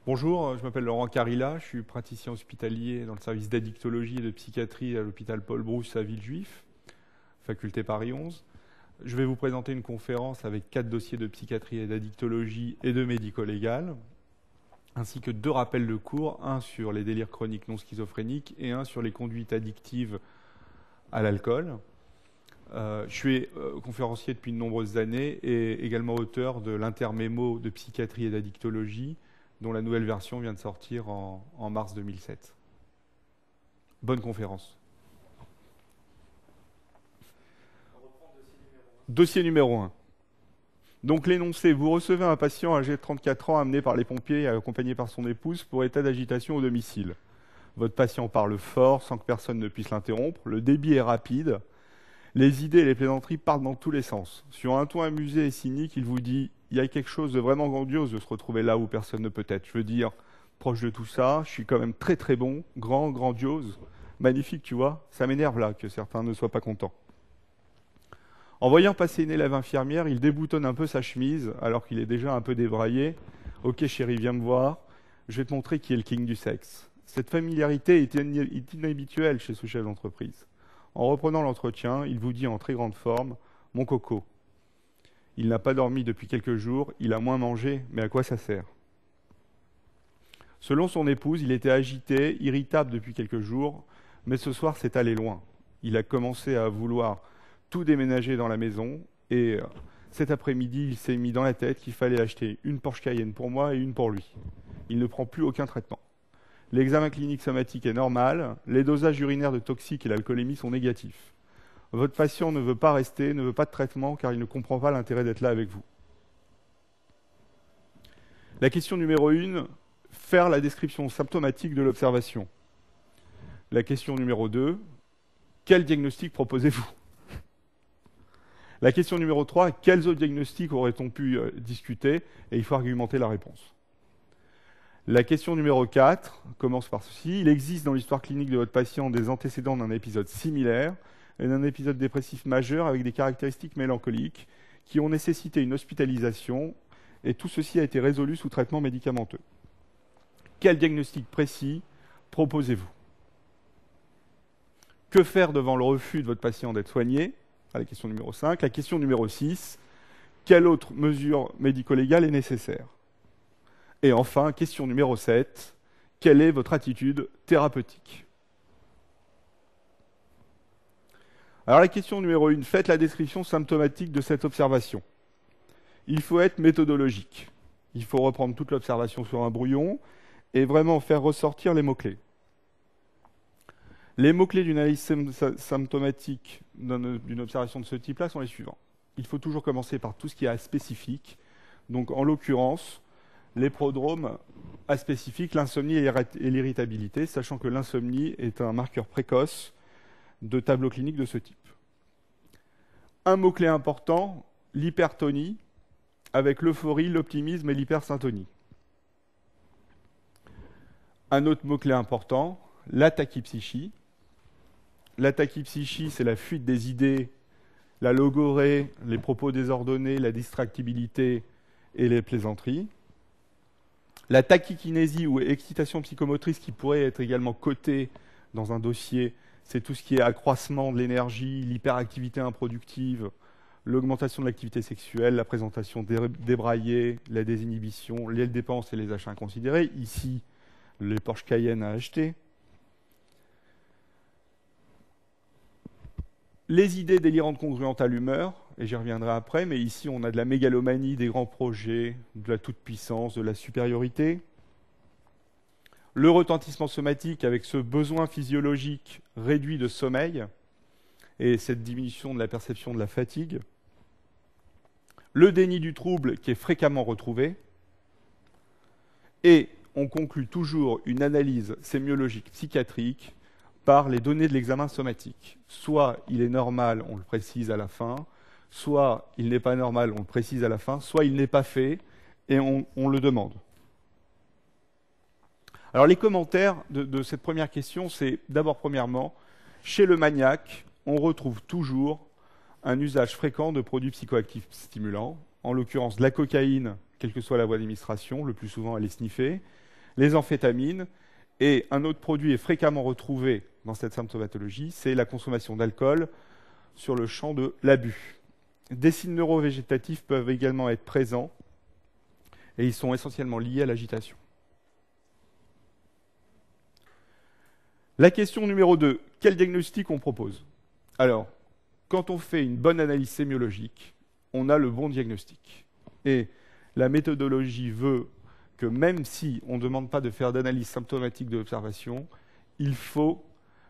Bonjour, je m'appelle Laurent Carilla, je suis praticien hospitalier dans le service d'addictologie et de psychiatrie à l'hôpital Paul Brousse à Villejuif, faculté Paris 11. Je vais vous présenter une conférence avec 4 dossiers de psychiatrie et d'addictologie et de médico-légal, ainsi que 2 rappels de cours, un sur les délires chroniques non schizophréniques et un sur les conduites addictives à l'alcool. Je suis conférencier depuis de nombreuses années et également auteur de l'intermémo de psychiatrie et d'addictologie, dont la nouvelle version vient de sortir en mars 2007. Bonne conférence. Dossier numéro 1. Donc l'énoncé, vous recevez un patient âgé de 34 ans amené par les pompiers et accompagné par son épouse pour état d'agitation au domicile. Votre patient parle fort sans que personne ne puisse l'interrompre, le débit est rapide, les idées et les plaisanteries partent dans tous les sens. Sur un ton amusé et cynique, il vous dit « il y a quelque chose de vraiment grandiose de se retrouver là où personne ne peut être. Je veux dire, proche de tout ça, je suis quand même très très bon, grand, grandiose, magnifique, tu vois. Ça m'énerve là que certains ne soient pas contents. » En voyant passer une élève infirmière, il déboutonne un peu sa chemise, alors qu'il est déjà un peu débraillé. « Ok chérie, viens me voir, je vais te montrer qui est le king du sexe. » Cette familiarité est inhabituelle chez ce chef d'entreprise. En reprenant l'entretien, il vous dit en très grande forme « Mon coco, il n'a pas dormi depuis quelques jours, il a moins mangé, mais à quoi ça sert ?» Selon son épouse, il était agité, irritable depuis quelques jours, mais ce soir c'est allé loin. Il a commencé à vouloir tout déménager dans la maison et cet après-midi, il s'est mis dans la tête qu'il fallait acheter une Porsche Cayenne pour moi et une pour lui. Il ne prend plus aucun traitement. L'examen clinique somatique est normal, les dosages urinaires de toxiques et l'alcoolémie sont négatifs. Votre patient ne veut pas rester, ne veut pas de traitement car il ne comprend pas l'intérêt d'être là avec vous. La question numéro 1, faire la description symptomatique de l'observation. La question numéro 2, quel diagnostic proposez-vous? La question numéro 3, quels autres diagnostics aurait-on pu discuter? Et il faut argumenter la réponse. La question numéro 4 commence par ceci. Il existe dans l'histoire clinique de votre patient des antécédents d'un épisode similaire et d'un épisode dépressif majeur avec des caractéristiques mélancoliques qui ont nécessité une hospitalisation et tout ceci a été résolu sous traitement médicamenteux. Quel diagnostic précis proposez-vous? Que faire devant le refus de votre patient d'être soigné? La question numéro 5. La question numéro 6. Quelle autre mesure médico-légale est nécessaire? Et enfin, question numéro 7, quelle est votre attitude thérapeutique? Alors la question numéro 1, faites la description symptomatique de cette observation. Il faut être méthodologique. Il faut reprendre toute l'observation sur un brouillon et vraiment faire ressortir les mots-clés. Les mots-clés d'une analyse symptomatique d'une observation de ce type-là sont les suivants. Il faut toujours commencer par tout ce qui est aspécifique. Donc en l'occurrence, les prodromes aspécifiques, l'insomnie et l'irritabilité, sachant que l'insomnie est un marqueur précoce de tableau clinique de ce type. Un mot-clé important, l'hypertonie, avec l'euphorie, l'optimisme et l'hypersyntonie. Un autre mot-clé important, la tachypsychie. La tachypsychie, c'est la fuite des idées, la logorrhée, les propos désordonnés, la distractibilité et les plaisanteries. La tachykinésie ou excitation psychomotrice qui pourrait être également cotée dans un dossier, c'est tout ce qui est accroissement de l'énergie, l'hyperactivité improductive, l'augmentation de l'activité sexuelle, la présentation débraillée, la désinhibition, les dépenses et les achats inconsidérés. Ici, les Porsche Cayenne à acheter. Les idées délirantes congruentes à l'humeur, et j'y reviendrai après, mais ici on a de la mégalomanie, des grands projets, de la toute-puissance, de la supériorité. Le retentissement somatique avec ce besoin physiologique réduit de sommeil et cette diminution de la perception de la fatigue. Le déni du trouble qui est fréquemment retrouvé. Et on conclut toujours une analyse sémiologique psychiatrique par les données de l'examen somatique. Soit il est normal, on le précise à la fin, soit il n'est pas normal, on le précise à la fin, soit il n'est pas fait et on le demande. Alors les commentaires de cette première question, c'est d'abord premièrement, chez le maniaque, on retrouve toujours un usage fréquent de produits psychoactifs stimulants, en l'occurrence de la cocaïne, quelle que soit la voie d'administration, le plus souvent elle est sniffée, les amphétamines, et un autre produit est fréquemment retrouvé dans cette symptomatologie, c'est la consommation d'alcool sur le champ de l'abus. Des signes neurovégétatifs peuvent également être présents, et ils sont essentiellement liés à l'agitation. La question numéro 2, quel diagnostic on propose? Alors, quand on fait une bonne analyse sémiologique, on a le bon diagnostic. Et la méthodologie veut que même si on ne demande pas de faire d'analyse symptomatique de l'observation, il faut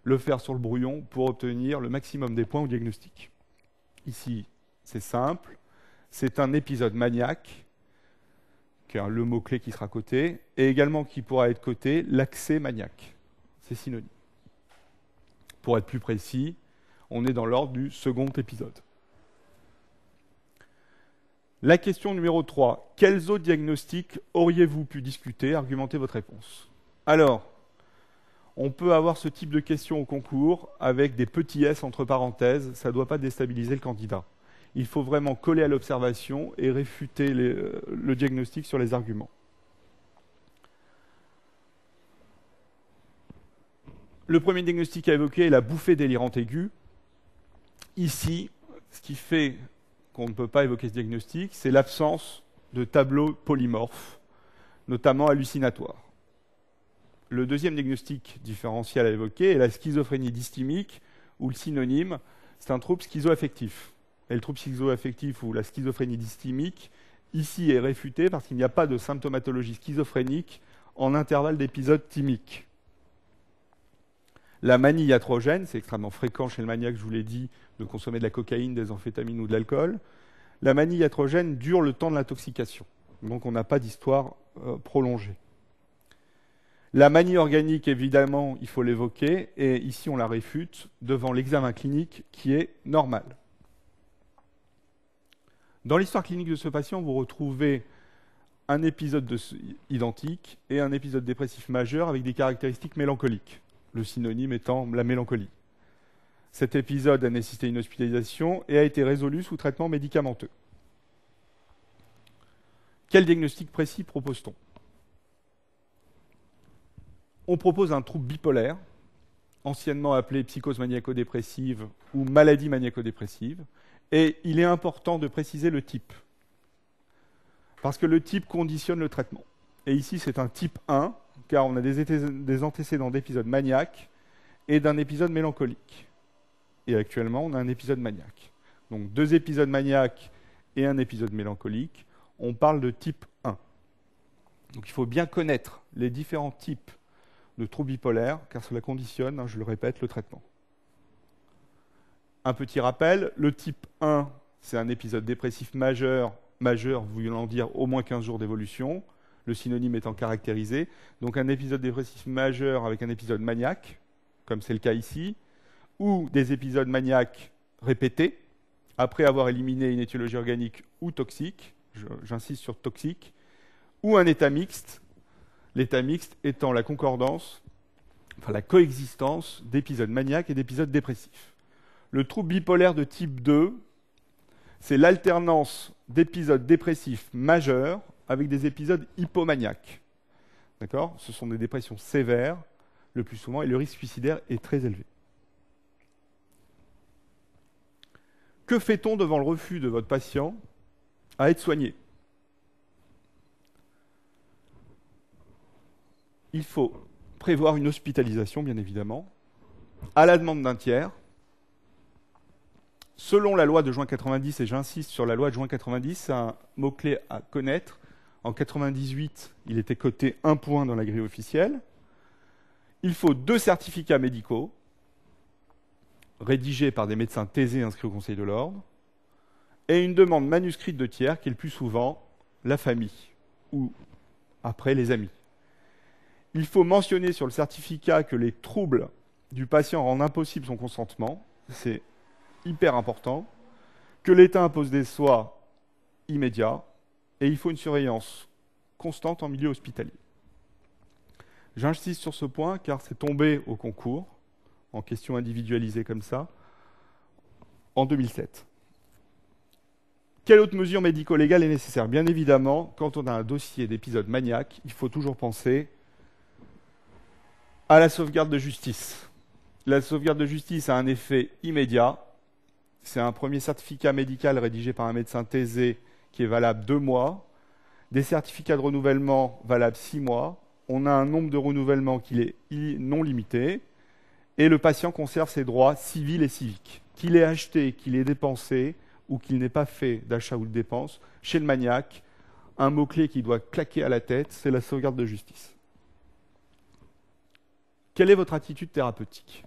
le faire sur le brouillon pour obtenir le maximum des points au diagnostic. Ici, c'est simple, c'est un épisode maniaque, qui est le mot-clé qui sera coté, et également qui pourra être coté l'accès maniaque. C'est synonyme. Pour être plus précis, on est dans l'ordre du second épisode. La question numéro 3. Quels autres diagnostics auriez-vous pu discuter? Argumentez votre réponse. Alors, on peut avoir ce type de question au concours avec des petits S entre parenthèses. Ça ne doit pas déstabiliser le candidat. Il faut vraiment coller à l'observation et réfuter le diagnostic sur les arguments. Le premier diagnostic à évoquer est la bouffée délirante aiguë. Ici, ce qui fait qu'on ne peut pas évoquer ce diagnostic, c'est l'absence de tableaux polymorphes, notamment hallucinatoires. Le deuxième diagnostic différentiel à évoquer est la schizophrénie dysthymique, où le synonyme, c'est un trouble schizoaffectif. Et le trouble schizoaffectif ou la schizophrénie dysthymique, ici est réfuté parce qu'il n'y a pas de symptomatologie schizophrénique en intervalle d'épisodes thymiques. La manie iatrogène, c'est extrêmement fréquent chez le maniaque, je vous l'ai dit, de consommer de la cocaïne, des amphétamines ou de l'alcool. La manie iatrogène dure le temps de l'intoxication, donc on n'a pas d'histoire prolongée. La manie organique, évidemment, il faut l'évoquer, et ici on la réfute devant l'examen clinique qui est normal. Dans l'histoire clinique de ce patient, vous retrouvez un épisode identique et un épisode dépressif majeur avec des caractéristiques mélancoliques, le synonyme étant la mélancolie. Cet épisode a nécessité une hospitalisation et a été résolu sous traitement médicamenteux. Quel diagnostic précis propose-t-on? On propose un trouble bipolaire, anciennement appelé psychose maniaco-dépressive ou maladie maniaco-dépressive, et il est important de préciser le type, parce que le type conditionne le traitement. Et ici, c'est un type 1, car on a des antécédents d'épisodes maniaques et d'un épisode mélancolique. Et actuellement, on a un épisode maniaque. Donc 2 épisodes maniaques et un épisode mélancolique, on parle de type 1. Donc il faut bien connaître les différents types de troubles bipolaires, car cela conditionne, je le répète, le traitement. Un petit rappel, le type 1, c'est un épisode dépressif majeur voulant dire au moins 15 jours d'évolution, le synonyme étant caractérisé. Donc un épisode dépressif majeur avec un épisode maniaque, comme c'est le cas ici, ou des épisodes maniaques répétés, après avoir éliminé une étiologie organique ou toxique, j'insiste sur toxique, ou un état mixte, l'état mixte étant la concordance, enfin la coexistence d'épisodes maniaques et d'épisodes dépressifs. Le trouble bipolaire de type 2, c'est l'alternance d'épisodes dépressifs majeurs avec des épisodes hypomaniaques. D'accord? Ce sont des dépressions sévères, le plus souvent, et le risque suicidaire est très élevé. Que fait-on devant le refus de votre patient à être soigné? Il faut prévoir une hospitalisation, bien évidemment, à la demande d'un tiers. Selon la loi de juin 90, et j'insiste sur la loi de juin 90, c'est un mot-clé à connaître. En 98, il était coté 1 point dans la grille officielle. Il faut 2 certificats médicaux, rédigés par des médecins thésés inscrits au Conseil de l'Ordre, et une demande manuscrite de tiers, qui est le plus souvent la famille, ou après les amis. Il faut mentionner sur le certificat que les troubles du patient rendent impossible son consentement, c'est hyper important, que l'État impose des soins immédiats, et il faut une surveillance constante en milieu hospitalier. J'insiste sur ce point car c'est tombé au concours, en question individualisée comme ça, en 2007. Quelle autre mesure médico-légale est nécessaire? Bien évidemment, quand on a un dossier d'épisode maniaque, il faut toujours penser À la sauvegarde de justice. La sauvegarde de justice a un effet immédiat. C'est un premier certificat médical rédigé par un médecin thésé qui est valable 2 mois. Des certificats de renouvellement valables 6 mois. On a un nombre de renouvellements qui est non limité. Et le patient conserve ses droits civils et civiques. Qu'il ait acheté, qu'il ait dépensé, ou qu'il n'ait pas fait d'achat ou de dépense, chez le maniaque, un mot-clé qui doit claquer à la tête, c'est la sauvegarde de justice. Quelle est votre attitude thérapeutique?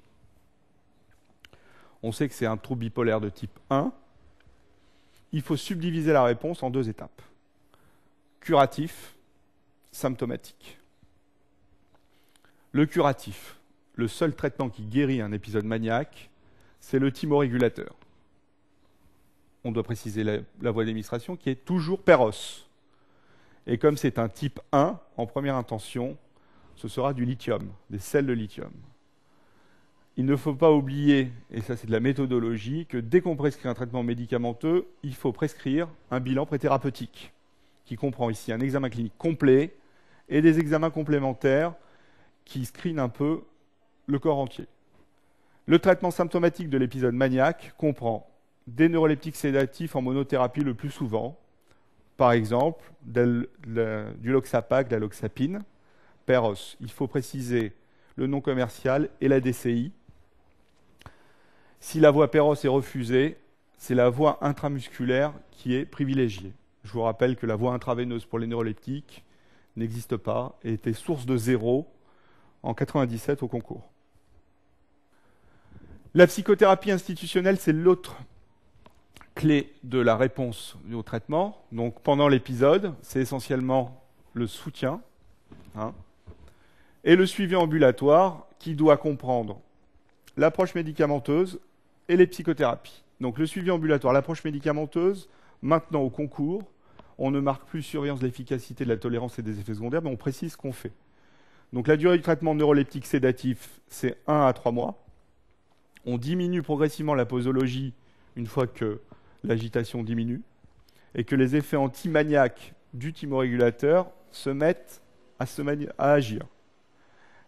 On sait que c'est un trouble bipolaire de type 1. Il faut subdiviser la réponse en 2 étapes. Curatif, symptomatique. Le curatif, le seul traitement qui guérit un épisode maniaque, c'est le thymorégulateur. On doit préciser la voie d'administration qui est toujours Péros. Et comme c'est un type 1, en première intention, ce sera du lithium, des sels de lithium. Il ne faut pas oublier, et ça c'est de la méthodologie, que dès qu'on prescrit un traitement médicamenteux, il faut prescrire un bilan préthérapeutique, qui comprend ici un examen clinique complet et des examens complémentaires qui screenent un peu le corps entier. Le traitement symptomatique de l'épisode maniaque comprend des neuroleptiques sédatifs en monothérapie le plus souvent, par exemple du Loxapac, de la Loxapine, Péros. Il faut préciser le nom commercial et la DCI. Si la voie Péros est refusée, c'est la voie intramusculaire qui est privilégiée. Je vous rappelle que la voie intraveineuse pour les neuroleptiques n'existe pas et était source de 0 en 1997 au concours. La psychothérapie institutionnelle, c'est l'autre clé de la réponse au traitement. Donc pendant l'épisode, c'est essentiellement le soutien et le suivi ambulatoire qui doit comprendre l'approche médicamenteuse et les psychothérapies. Donc le suivi ambulatoire, l'approche médicamenteuse, maintenant au concours, on ne marque plus surveillance de l'efficacité, de la tolérance et des effets secondaires, mais on précise ce qu'on fait. Donc la durée du traitement neuroleptique sédatif, c'est 1 à 3 mois. On diminue progressivement la posologie une fois que l'agitation diminue et que les effets antimaniaques du thymorégulateur se mettent à agir.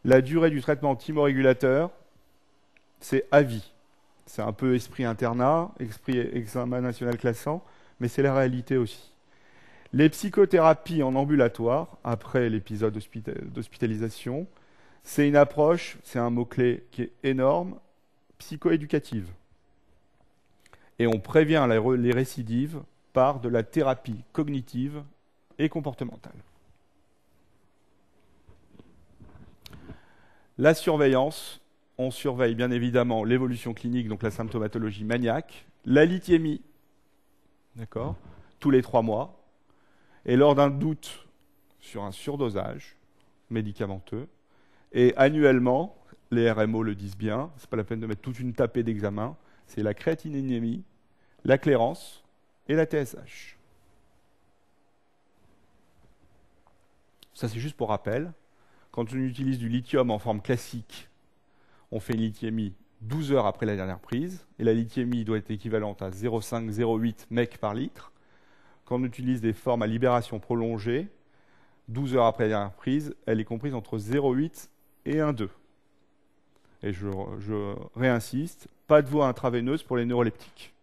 La durée du traitement thymorégulateur, c'est à vie. C'est un peu esprit internat, esprit examen national classant, mais c'est la réalité aussi. Les psychothérapies en ambulatoire, après l'épisode d'hospitalisation, c'est une approche, c'est un mot-clé qui est énorme, psychoéducative. Et on prévient les récidives par de la thérapie cognitive et comportementale. La surveillance, on surveille bien évidemment l'évolution clinique, donc la symptomatologie maniaque, la lithiémie, d'accord, tous les 3 mois, et lors d'un doute sur un surdosage médicamenteux, et annuellement, les RMO le disent bien, c'est pas la peine de mettre toute une tapée d'examen, c'est la créatininémie, la clairance et la TSH. Ça c'est juste pour rappel. Quand on utilise du lithium en forme classique, on fait une lithiémie 12 heures après la dernière prise, et la lithiémie doit être équivalente à 0,5-0,8 mEq par litre. Quand on utilise des formes à libération prolongée, 12 heures après la dernière prise, elle est comprise entre 0,8 et 1,2. Et je réinsiste, pas de voie intraveineuse pour les neuroleptiques.